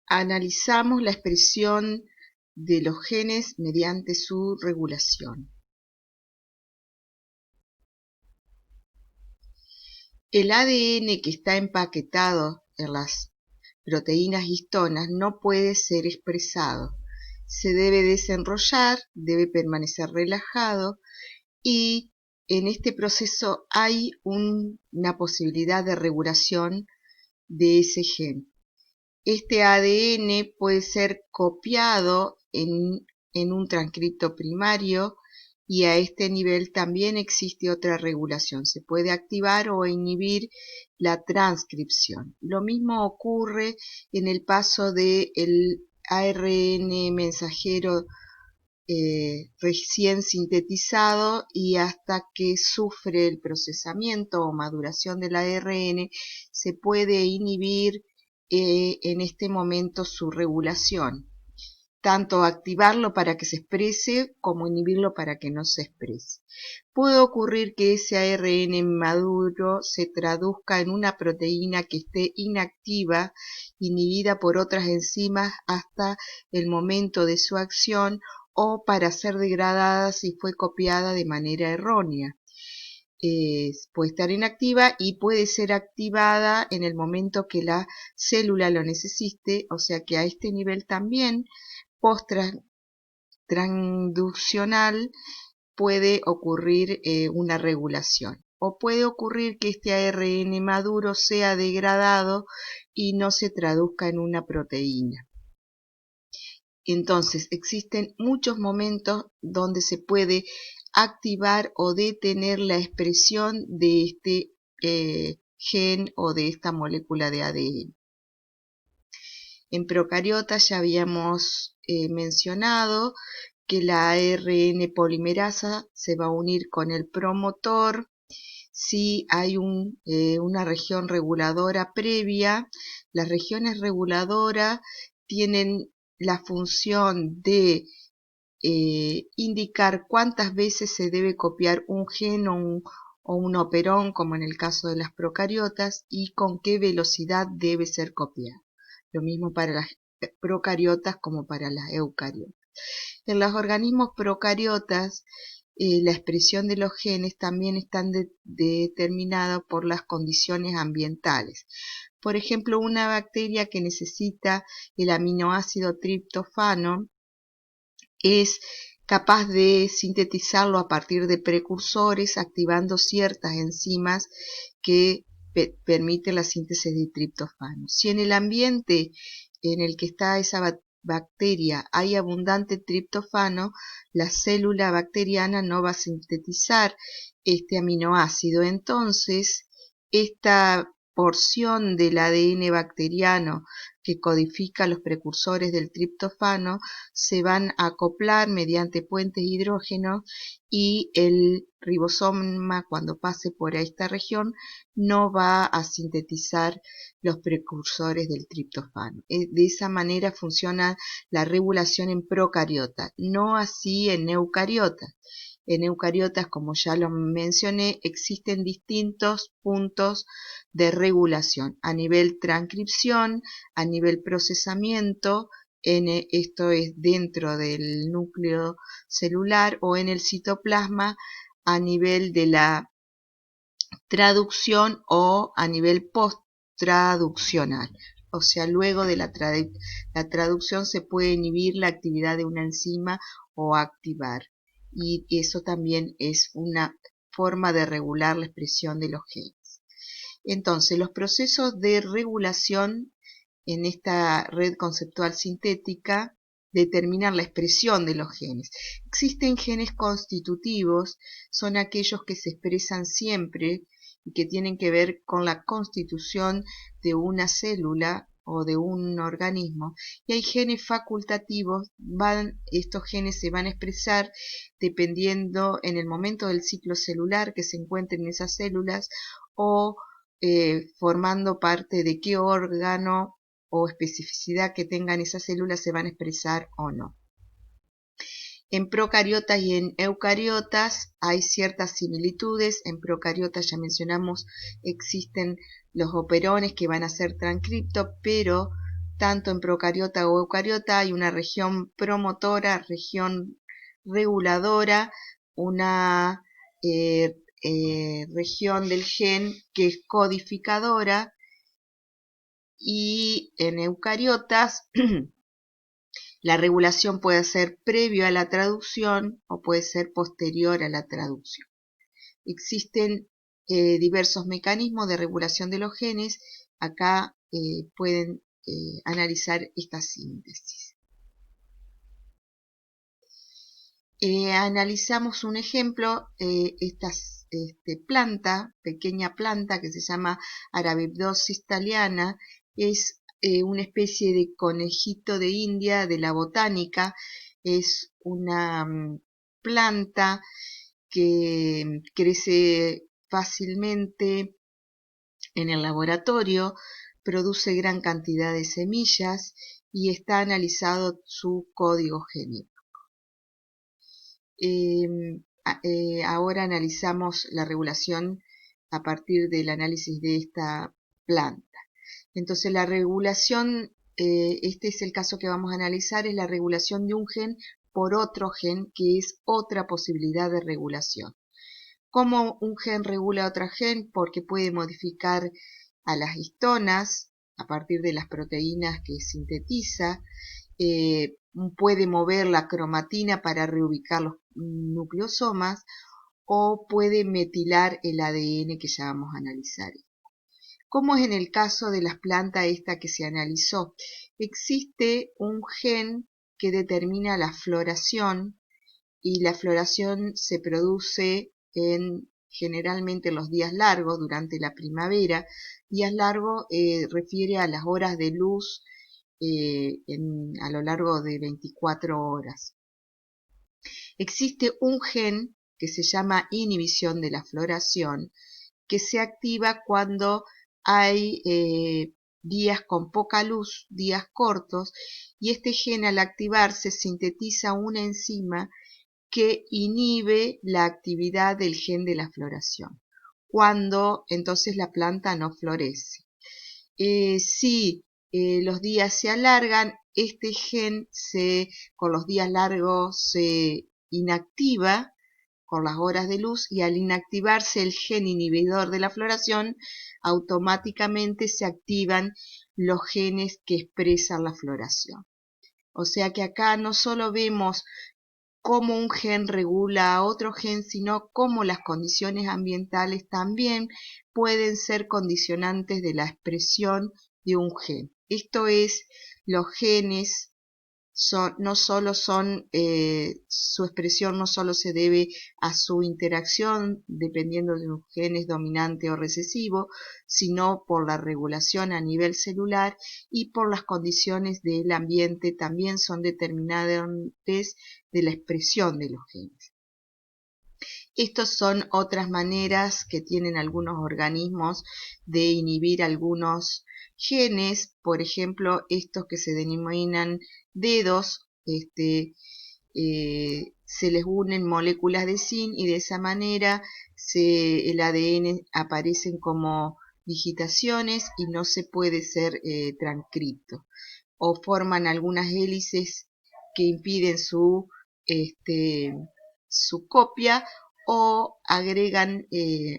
Analizamos la expresión de los genes mediante su regulación. El ADN que está empaquetado en las proteínas histonas no puede ser expresado. Se debe desenrollar, debe permanecer relajado y en este proceso hay una posibilidad de regulación de ese gen. Este ADN puede ser copiado en un transcripto primario y a este nivel también existe otra regulación. Se puede activar o inhibir la transcripción. Lo mismo ocurre en el paso del ARN mensajero recién sintetizado y hasta que sufre el procesamiento o maduración del ARN se puede inhibir en este momento su regulación, tanto activarlo para que se exprese como inhibirlo para que no se exprese. Puede ocurrir que ese ARN maduro se traduzca en una proteína que esté inactiva, inhibida por otras enzimas hasta el momento de su acción o para ser degradada si fue copiada de manera errónea. Puede estar inactiva y puede ser activada en el momento que la célula lo necesite, o sea que a este nivel también post-transduccional puede ocurrir una regulación. O puede ocurrir que este ARN maduro sea degradado y no se traduzca en una proteína. Entonces, existen muchos momentos donde se puede activar o detener la expresión de este gen o de esta molécula de ADN. En procariotas ya habíamos mencionado que la ARN polimerasa se va a unir con el promotor si hay una región reguladora previa. Las regiones reguladoras tienen la función de indicar cuántas veces se debe copiar un gen o un operón, como en el caso de las procariotas, y con qué velocidad debe ser copiado. Lo mismo para las procariotas como para las eucariotas. En los organismos procariotas, la expresión de los genes también están determinadas por las condiciones ambientales. Por ejemplo, una bacteria que necesita el aminoácido triptofano es capaz de sintetizarlo a partir de precursores, activando ciertas enzimas que permiten la síntesis de triptofano. Si en el ambiente en el que está esa bacteria hay abundante triptofano, la célula bacteriana no va a sintetizar este aminoácido. Entonces, esta porción del ADN bacteriano que codifica los precursores del triptofano se van a acoplar mediante puentes hidrógenos y el ribosoma, cuando pase por esta región, no va a sintetizar los precursores del triptofano. De esa manera funciona la regulación en procariotas, no así en eucariotas. En eucariotas, como ya lo mencioné, existen distintos puntos de regulación a nivel transcripción, a nivel procesamiento, esto es dentro del núcleo celular o en el citoplasma a nivel de la traducción o a nivel post-traduccional. O sea, luego de la traducción se puede inhibir la actividad de una enzima o activar. Y eso también es una forma de regular la expresión de los genes. Entonces, los procesos de regulación en esta red conceptual sintética determinan la expresión de los genes. Existen genes constitutivos, son aquellos que se expresan siempre y que tienen que ver con la constitución de una célula o de un organismo, y hay genes facultativos, estos genes se van a expresar dependiendo en el momento del ciclo celular que se encuentren en esas células o formando parte de qué órgano o especificidad que tengan esas células se van a expresar o no. En procariotas y en eucariotas hay ciertas similitudes. En procariotas, ya mencionamos, existen los operones que van a ser transcripto, pero tanto en procariota o eucariota hay una región promotora, región reguladora, una región del gen que es codificadora, y en eucariotas la regulación puede ser previo a la traducción o puede ser posterior a la traducción. Existen diversos mecanismos de regulación de los genes. Acá pueden analizar esta síntesis. Analizamos un ejemplo, esta pequeña planta que se llama Arabidopsis thaliana, es una especie de conejito de India de la botánica. Es una planta que crece fácilmente en el laboratorio, produce gran cantidad de semillas y está analizado su código genético. Ahora analizamos la regulación a partir del análisis de esta planta. Entonces la regulación, este es el caso que vamos a analizar, es la regulación de un gen por otro gen, que es otra posibilidad de regulación. ¿Cómo un gen regula a otro gen? Porque puede modificar a las histonas a partir de las proteínas que sintetiza, puede mover la cromatina para reubicar los nucleosomas, o puede metilar el ADN que ya vamos a analizar. Como es en el caso de las plantas esta que se analizó, existe un gen que determina la floración, y la floración se produce generalmente los días largos durante la primavera. Días largos refiere a las horas de luz a lo largo de 24 horas. Existe un gen que se llama inhibición de la floración, que se activa cuando hay días con poca luz, días cortos, y este gen al activarse sintetiza una enzima que inhibe la actividad del gen de la floración, cuando entonces la planta no florece. Si los días se alargan, este gen con los días largos se inactiva con las horas de luz, y al inactivarse el gen inhibidor de la floración, automáticamente se activan los genes que expresan la floración. O sea que acá no solo vemos cómo un gen regula a otro gen, sino cómo las condiciones ambientales también pueden ser condicionantes de la expresión de un gen. Esto es, los genes su expresión no solo se debe a su interacción, dependiendo de un gen es dominante o recesivo, sino por la regulación a nivel celular, y por las condiciones del ambiente también son determinantes de la expresión de los genes. Estas son otras maneras que tienen algunos organismos de inhibir algunos genes, por ejemplo, estos que se denominan dedos, se les unen moléculas de zinc, y de esa manera el ADN aparecen como digitaciones y no se puede ser transcripto, o forman algunas hélices que impiden su copia, o agregan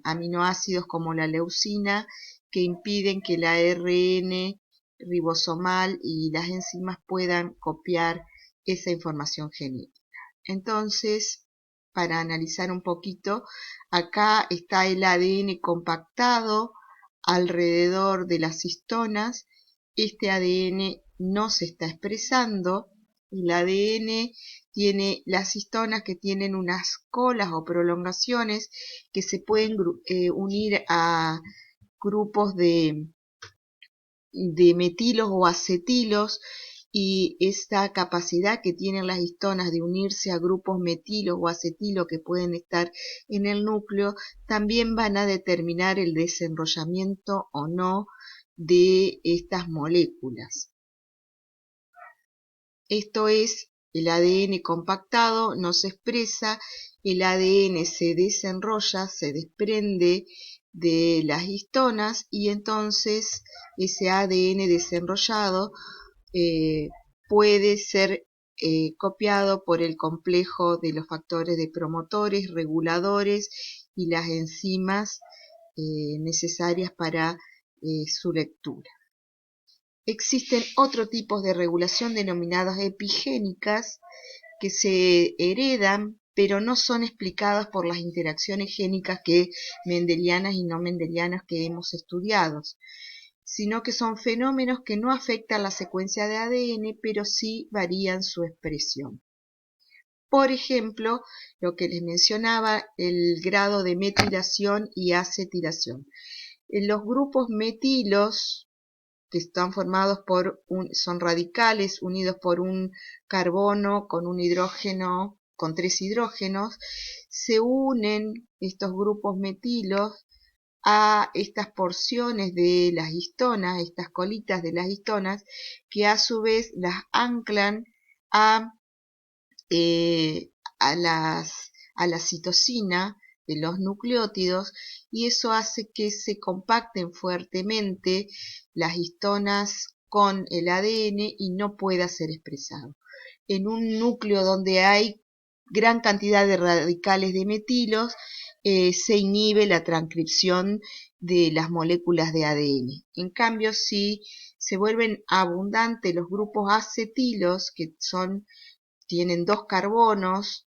aminoácidos como la leucina, que impiden que el ARN ribosomal y las enzimas puedan copiar esa información genética. Entonces, para analizar un poquito, acá está el ADN compactado alrededor de las histonas. Este ADN no se está expresando. El ADN tiene las histonas que tienen unas colas o prolongaciones que se pueden unir a grupos de metilos o acetilos, y esta capacidad que tienen las histonas de unirse a grupos metilo o acetilo que pueden estar en el núcleo también van a determinar el desenrollamiento o no de estas moléculas. Esto es, el ADN compactado no se expresa, el ADN se desenrolla, se desprende de las histonas, y entonces ese ADN desenrollado eh, puede ser copiado por el complejo de los factores de promotores, reguladores y las enzimas necesarias para su lectura. Existen otros tipos de regulación denominadas epigénicas que se heredan pero no son explicadas por las interacciones génicas mendelianas y no mendelianas que hemos estudiado, sino que son fenómenos que no afectan la secuencia de ADN, pero sí varían su expresión. Por ejemplo, lo que les mencionaba, el grado de metilación y acetilación. En los grupos metilos, que están formados son radicales unidos por un carbono con un hidrógeno, con 3 hidrógenos, se unen estos grupos metilos a estas porciones de las histonas, estas colitas de las histonas, que a su vez las anclan a, eh, a la citosina de los nucleótidos, y eso hace que se compacten fuertemente las histonas con el ADN y no pueda ser expresado. En un núcleo donde hay gran cantidad de radicales de metilos, se inhibe la transcripción de las moléculas de ADN. En cambio, si se vuelven abundantes los grupos acetilos, que tienen 2 carbonos,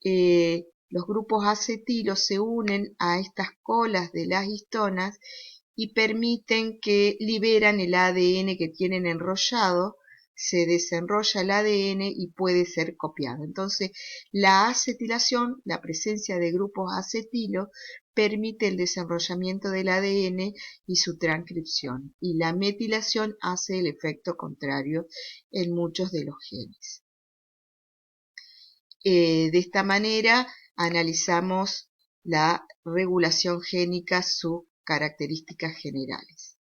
los grupos acetilos se unen a estas colas de las histonas y permiten que liberan el ADN que tienen enrollado, se desenrolla el ADN y puede ser copiado. Entonces, la acetilación, la presencia de grupos acetilos, permite el desenrollamiento del ADN y su transcripción, y la metilación hace el efecto contrario en muchos de los genes. De esta manera analizamos la regulación génica, sus características generales.